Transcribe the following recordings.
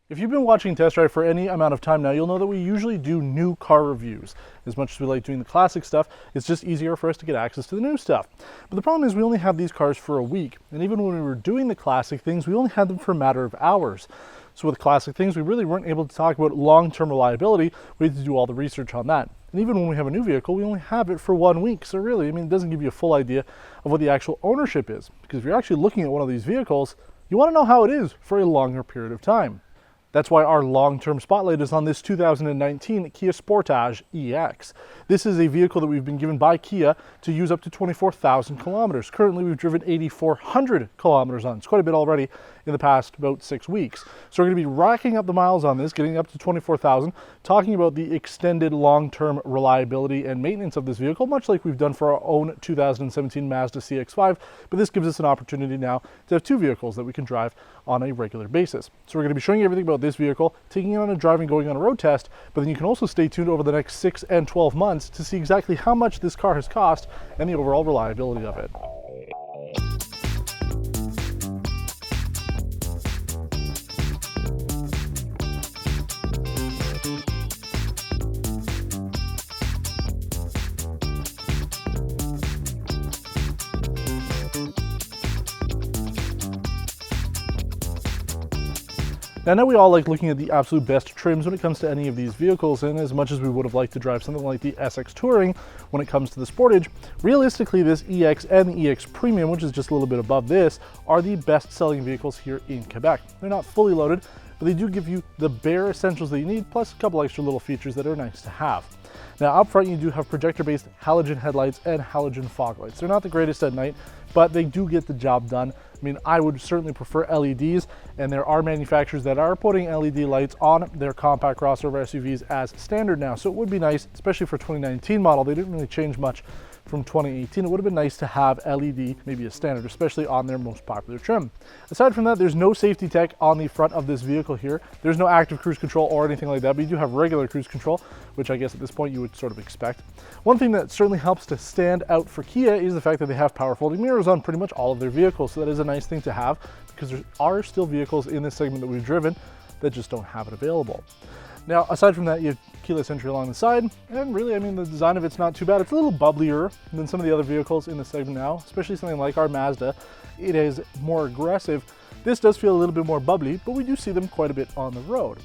If you've been watching Test Drive for any amount of time now, you'll know that we usually do new car reviews. As much as we like doing the classic stuff, it's just easier for us to get access to the new stuff. But the problem is we only have these cars for a week, and even when we were doing the classic things, we only had them for a matter of hours. So with classic things, we really weren't able to talk about long-term reliability. We had to do all the research on that. And even when we have a new vehicle, we only have it for 1 week. So really, it doesn't give you a full idea of what the actual ownership is. Because if you're actually looking at one of these vehicles, you want to know how it is for a longer period of time. That's why our long-term spotlight is on this 2019 Kia Sportage EX. This is a vehicle that we've been given by Kia to use up to 24,000 kilometers. Currently, we've driven 8,400 kilometers on. It's quite a bit already in the past about 6 weeks. So we're going to be racking up the miles on this, getting up to 24,000, talking about the extended long-term reliability and maintenance of this vehicle, much like we've done for our own 2017 Mazda CX-5. But this gives us an opportunity now to have two vehicles that we can drive on a regular basis. So we're going to be showing you everything about this vehicle, taking it on a drive and going on a road test, but then you can also stay tuned over the next 6 and 12 months to see exactly how much this car has cost and the overall reliability of it. Now, I know we all like looking at the absolute best trims when it comes to any of these vehicles, and as much as we would have liked to drive something like the SX Touring when it comes to the Sportage, realistically this EX and the EX Premium, which is just a little bit above this, are the best selling vehicles here in Quebec. They're not fully loaded, but they do give you the bare essentials that you need, plus a couple extra little features that are nice to have. Now up front you do have projector-based halogen headlights and halogen fog lights. They're not the greatest at night, but they do get the job done. I would certainly prefer LEDs, and there are manufacturers that are putting LED lights on their compact crossover SUVs as standard now. So it would be nice, especially for 2019 model. They didn't really change much from 2018. It would have been nice to have LED maybe a standard, especially on their most popular trim. Aside from that, there's no safety tech on the front of this vehicle here. There's no active cruise control or anything like that, but you do have regular cruise control, which I guess at this point you would sort of expect. One thing that certainly helps to stand out for Kia is the fact that they have power folding mirrors on pretty much all of their vehicles. So that is a nice thing to have, because there are still vehicles in this segment that we've driven that just don't have it available. Now, aside from that, you have keyless entry along the side, and really, the design of it's not too bad. It's a little bubblier than some of the other vehicles in the segment now, especially something like our Mazda. It is more aggressive. This does feel a little bit more bubbly, but we do see them quite a bit on the road.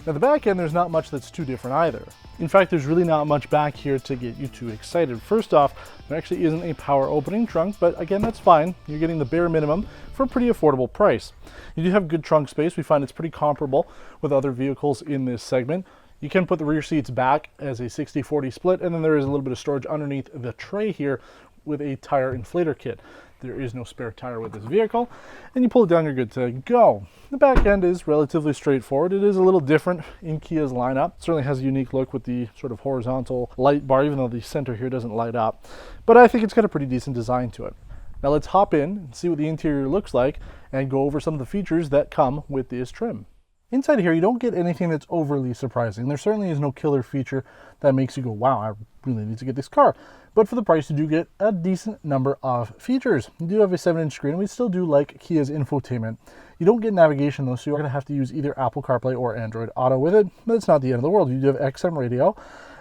Now, the back end, there's not much that's too different either. In fact, there's really not much back here to get you too excited. First off, there actually isn't a power opening trunk, but again, that's fine. You're getting the bare minimum for a pretty affordable price. You do have good trunk space. We find it's pretty comparable with other vehicles in this segment. You can put the rear seats back as a 60-40 split, and then there is a little bit of storage underneath the tray here with a tire inflator kit. There is no spare tire with this vehicle, and you pull it down, you're good to go. The back end is relatively straightforward. It is a little different in Kia's lineup. It certainly has a unique look with the sort of horizontal light bar, even though the center here doesn't light up. But I think it's got a pretty decent design to it. Now let's hop in and see what the interior looks like and go over some of the features that come with this trim. Inside here, you don't get anything that's overly surprising. There certainly is no killer feature that makes you go, wow, I really need to get this car. But for the price, you do get a decent number of features. You do have a 7-inch screen, and we still do like Kia's infotainment. You don't get navigation though, so you're gonna have to use either Apple CarPlay or Android Auto with it, but it's not the end of the world. You do have XM radio,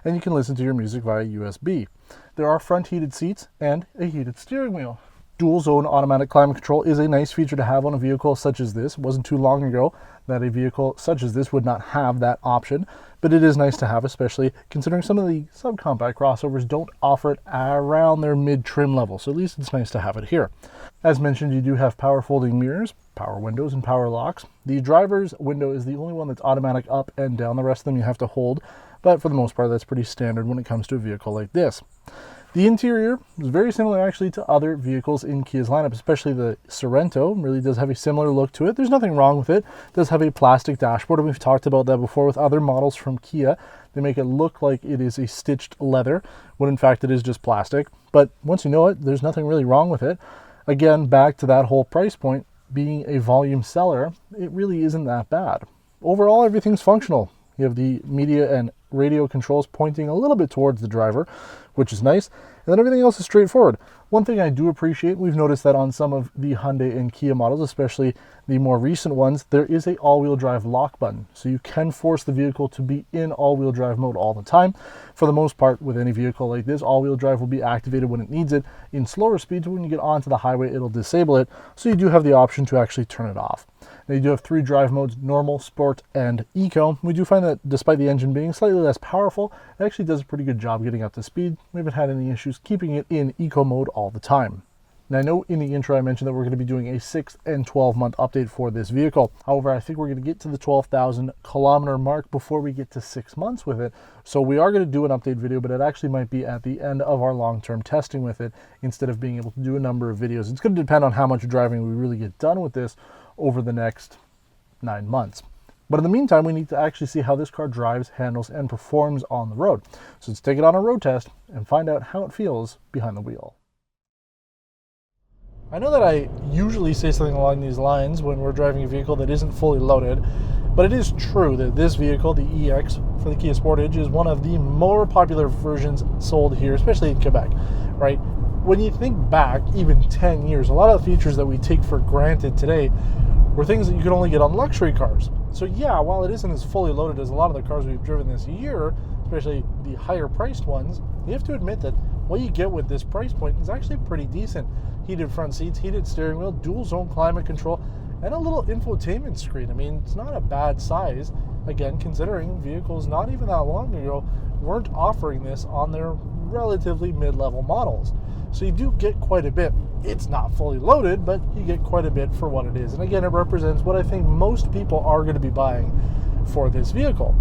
and you can listen to your music via USB. There are front heated seats and a heated steering wheel. Dual zone automatic climate control is a nice feature to have on a vehicle such as this. It wasn't too long ago that a vehicle such as this would not have that option, but it is nice to have, especially considering some of the subcompact crossovers don't offer it around their mid-trim level, so at least it's nice to have it here. As mentioned, you do have power folding mirrors, power windows, and power locks. The driver's window is the only one that's automatic up and down. The rest of them you have to hold, but for the most part that's pretty standard when it comes to a vehicle like this. The interior is very similar actually to other vehicles in Kia's lineup, especially the Sorento. Really does have a similar look to it. There's nothing wrong with it. It does have a plastic dashboard, and we've talked about that before with other models from Kia. They make it look like it is a stitched leather, when in fact it is just plastic. But once you know it, there's nothing really wrong with it. Again, back to that whole price point, being a volume seller, it really isn't that bad. Overall, everything's functional. You have the media and radio controls pointing a little bit towards the driver, which is nice. And then everything else is straightforward. One thing I do appreciate, we've noticed that on some of the Hyundai and Kia models, especially the more recent ones, there is a all-wheel drive lock button. So you can force the vehicle to be in all-wheel drive mode all the time. For the most part, with any vehicle like this, all-wheel drive will be activated when it needs it. In slower speeds, when you get onto the highway, it'll disable it. So you do have the option to actually turn it off. Now you do have 3 drive modes: normal, sport, and eco. We do find that despite the engine being slightly less powerful, it actually does a pretty good job getting up to speed. We haven't had any issues keeping it in eco mode all the time. Now I know in the intro I mentioned that we're going to be doing a 6 and 12 month update for this vehicle. However, I think we're going to get to the 12,000 kilometer mark before we get to 6 months with it. So we are going to do an update video, but it actually might be at the end of our long-term testing with it instead of being able to do a number of videos. It's going to depend on how much driving we really get done with this over the next 9 months. But in the meantime, we need to actually see how this car drives, handles, and performs on the road. So let's take it on a road test and find out how it feels behind the wheel. I know that I usually say something along these lines when we're driving a vehicle that isn't fully loaded, but it is true that this vehicle, the EX for the Kia Sportage, is one of the more popular versions sold here, especially in Quebec, right? When you think back even 10 years, a lot of the features that we take for granted today were things that you could only get on luxury cars. So yeah, while it isn't as fully loaded as a lot of the cars we've driven this year, especially the higher priced ones, you have to admit that what you get with this price point is actually pretty decent. Heated front seats, heated steering wheel, dual zone climate control, and a little infotainment screen. I mean, it's not a bad size, again, considering vehicles not even that long ago weren't offering this on their relatively mid-level models. So you do get quite a bit. It's not fully loaded, but you get quite a bit for what it is. And again, it represents what I think most people are going to be buying for this vehicle.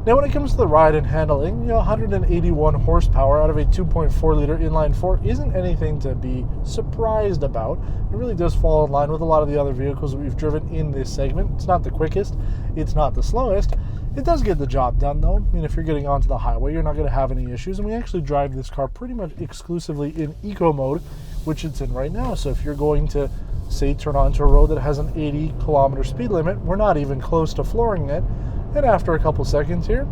Now, when it comes to the ride and handling, 181 horsepower out of a 2.4 liter inline 4 isn't anything to be surprised about. It really does fall in line with a lot of the other vehicles that we've driven in this segment. It's not the quickest, it's not the slowest. It does get the job done, though. I mean, if you're getting onto the highway, you're not going to have any issues. And we actually drive this car pretty much exclusively in eco mode, which it's in right now. So if you're going to, say, turn onto a road that has an 80 kilometer speed limit, we're not even close to flooring it. And after a couple seconds here,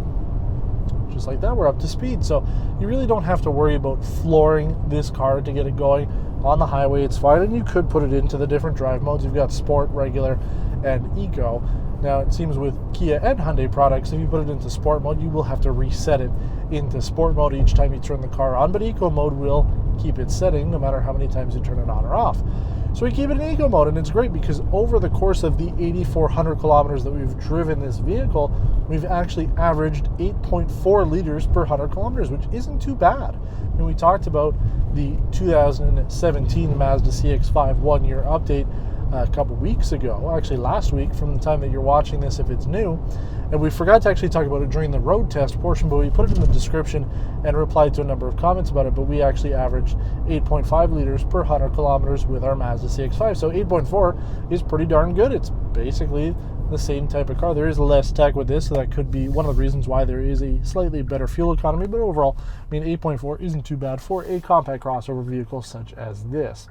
just like that, we're up to speed. So you really don't have to worry about flooring this car to get it going on the highway. It's fine, and you could put it into the different drive modes. You've got sport, regular, and eco. Now, it seems with Kia and Hyundai products, if you put it into sport mode, you will have to reset it into sport mode each time you turn the car on, but eco mode will keep its setting no matter how many times you turn it on or off. So we keep it in eco mode, and it's great because over the course of the 8,400 kilometers that we've driven this vehicle, we've actually averaged 8.4 liters per 100 kilometers, which isn't too bad. I mean, we talked about the 2017 Mazda CX-5 one-year update a couple weeks ago, actually last week from the time that you're watching this if it's new, and we forgot to actually talk about it during the road test portion, but we put it in the description and replied to a number of comments about it. But we actually averaged 8.5 liters per 100 kilometers with our Mazda CX-5, so 8.4 is pretty darn good. It's basically the same type of car. There is less tech with this, so that could be one of the reasons why there is a slightly better fuel economy, but overall, I mean, 8.4 isn't too bad for a compact crossover vehicle such as this.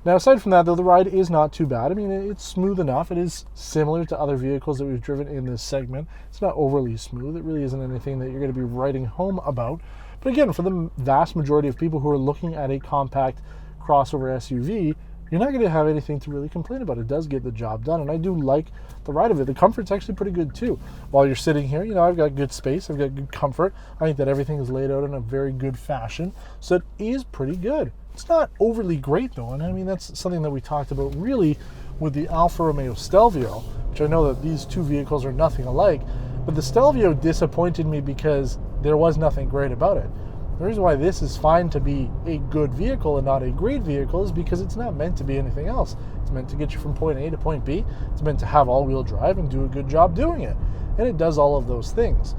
Now, aside from that, though, the ride is not too bad. I mean, it's smooth enough. It is similar to other vehicles that we've driven in this segment. It's not overly smooth. It really isn't anything that you're going to be writing home about. But again, for the vast majority of people who are looking at a compact crossover SUV, you're not going to have anything to really complain about. It does get the job done, and I do like the ride of it. The comfort's actually pretty good, too. While you're sitting here, I've got good space. I've got good comfort. I think that everything is laid out in a very good fashion, so it is pretty good. It's not overly great, though, and I mean, that's something that we talked about really with the Alfa Romeo Stelvio, which I know that these two vehicles are nothing alike, but the Stelvio disappointed me because there was nothing great about it. The reason why this is fine to be a good vehicle and not a great vehicle is because it's not meant to be anything else. It's meant to get you from point A to point B. It's meant to have all-wheel drive and do a good job doing it, and it does all of those things.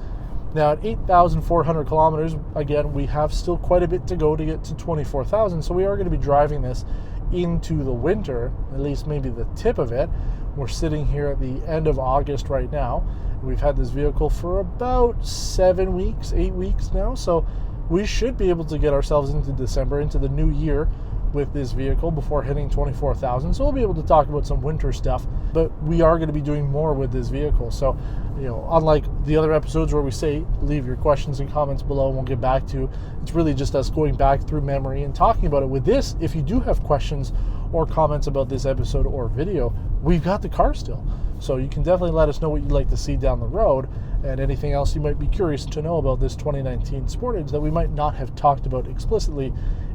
Now, at 8,400 kilometers, again, we have still quite a bit to go to get to 24,000, so we are going to be driving this into the winter, at least maybe the tip of it. We're sitting here at the end of August right now. We've had this vehicle for about 7 weeks, 8 weeks now, so we should be able to get ourselves into December, into the new year, with this vehicle before hitting 24,000. So we'll be able to talk about some winter stuff, but we are going to be doing more with this vehicle. So, unlike the other episodes where we say leave your questions and comments below and we'll get back to, it's really just us going back through memory and talking about it. With this, if you do have questions or comments about this episode or video, we've got the car still. So you can definitely let us know what you'd like to see down the road and anything else you might be curious to know about this 2019 Sportage that we might not have talked about explicitly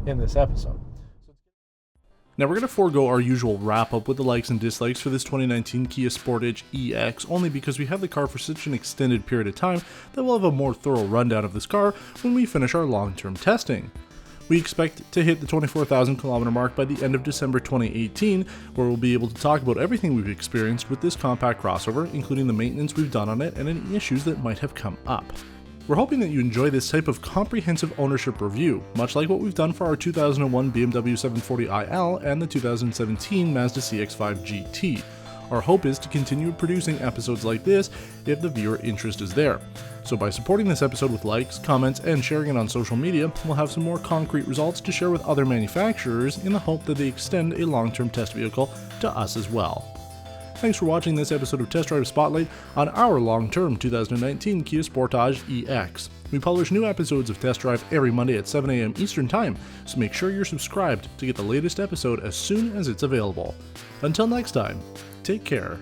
in this episode. Now we're going to forego our usual wrap up with the likes and dislikes for this 2019 Kia Sportage EX, only because we have the car for such an extended period of time that we'll have a more thorough rundown of this car when we finish our long-term testing. We expect to hit the 24,000 kilometer mark by the end of December 2018, where we'll be able to talk about everything we've experienced with this compact crossover, including the maintenance we've done on it and any issues that might have come up. We're hoping that you enjoy this type of comprehensive ownership review, much like what we've done for our 2001 BMW 740iL and the 2017 Mazda CX-5 GT. Our hope is to continue producing episodes like this if the viewer interest is there. So by supporting this episode with likes, comments, and sharing it on social media, we'll have some more concrete results to share with other manufacturers in the hope that they extend a long-term test vehicle to us as well. Thanks for watching this episode of TestDrive Spotlight on our long-term 2019 Kia Sportage EX. We publish new episodes of Test Drive every Monday at 7 a.m. Eastern Time, so make sure you're subscribed to get the latest episode as soon as it's available. Until next time, take care.